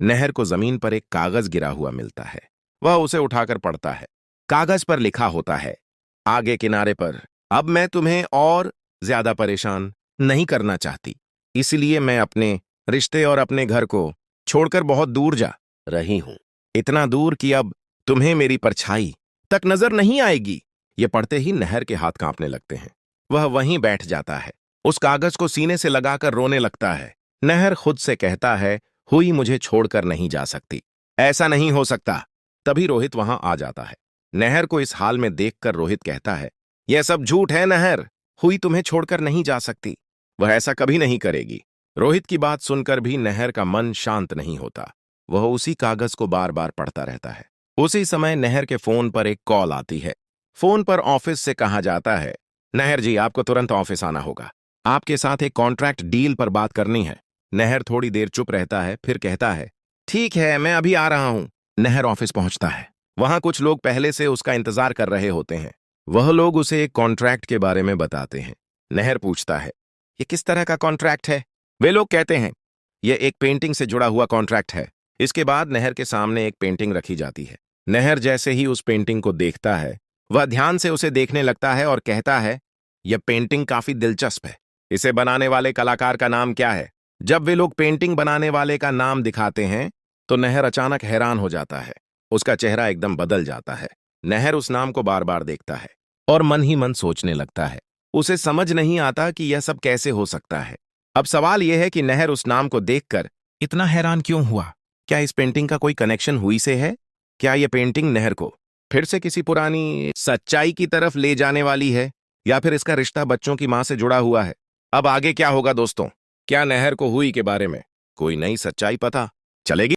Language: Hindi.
नहर को जमीन पर एक कागज गिरा हुआ मिलता है। वह उसे उठाकर पढ़ता है। कागज पर लिखा होता है, आगे किनारे पर, अब मैं तुम्हें और ज्यादा परेशान नहीं करना चाहती, इसलिए मैं अपने रिश्ते और अपने घर को छोड़कर बहुत दूर जा रही हूं। इतना दूर कि अब तुम्हें मेरी परछाई तक नजर नहीं आएगी। ये पढ़ते ही नहर के हाथ कांपने लगते हैं। वह वहीं बैठ जाता है, उस कागज को सीने से लगाकर रोने लगता है। नहर खुद से कहता है, हुई मुझे छोड़कर नहीं जा सकती, ऐसा नहीं हो सकता। तभी रोहित वहां आ जाता है। नहर को इस हाल में देखकर रोहित कहता है, यह सब झूठ है नहर, हुई तुम्हें छोड़कर नहीं जा सकती, वह ऐसा कभी नहीं करेगी। रोहित की बात सुनकर भी नहर का मन शांत नहीं होता। वह उसी कागज को बार बार पढ़ता रहता है। उसी समय नहर के फोन पर एक कॉल आती है। फोन पर ऑफिस से कहा जाता है, नहर जी आपको तुरंत ऑफिस आना होगा, आपके साथ एक कॉन्ट्रैक्ट डील पर बात करनी है। नहर थोड़ी देर चुप रहता है, फिर कहता है, ठीक है मैं अभी आ रहा हूं। नहर ऑफिस पहुंचता है। वहां कुछ लोग पहले से उसका इंतजार कर रहे होते हैं। वह लोग उसे एक कॉन्ट्रैक्ट के बारे में बताते हैं। नहर पूछता है, ये किस तरह का कॉन्ट्रैक्ट है? वे लोग कहते हैं, यह एक पेंटिंग से जुड़ा हुआ कॉन्ट्रैक्ट है। इसके बाद नहर के सामने एक पेंटिंग रखी जाती है। नहर जैसे ही उस पेंटिंग को देखता है, वह ध्यान से उसे देखने लगता है और कहता है, यह पेंटिंग काफी दिलचस्प है, इसे बनाने वाले कलाकार का नाम क्या है? जब वे लोग पेंटिंग बनाने वाले का नाम दिखाते हैं तो नहर अचानक हैरान हो जाता है। उसका चेहरा एकदम बदल जाता है। नहर उस नाम को बार बार देखता है और मन ही मन सोचने लगता है। उसे समझ नहीं आता कि यह सब कैसे हो सकता है। अब सवाल यह है कि नहर उस नाम को देखकर इतना हैरान क्यों हुआ? क्या इस पेंटिंग का कोई कनेक्शन हुई से है? क्या यह पेंटिंग नहर को फिर से किसी पुरानी सच्चाई की तरफ ले जाने वाली है, या फिर इसका रिश्ता बच्चों की मां से जुड़ा हुआ है? अब आगे क्या होगा दोस्तों? क्या नहर को हुई के बारे में कोई नई सच्चाई पता चलेगी?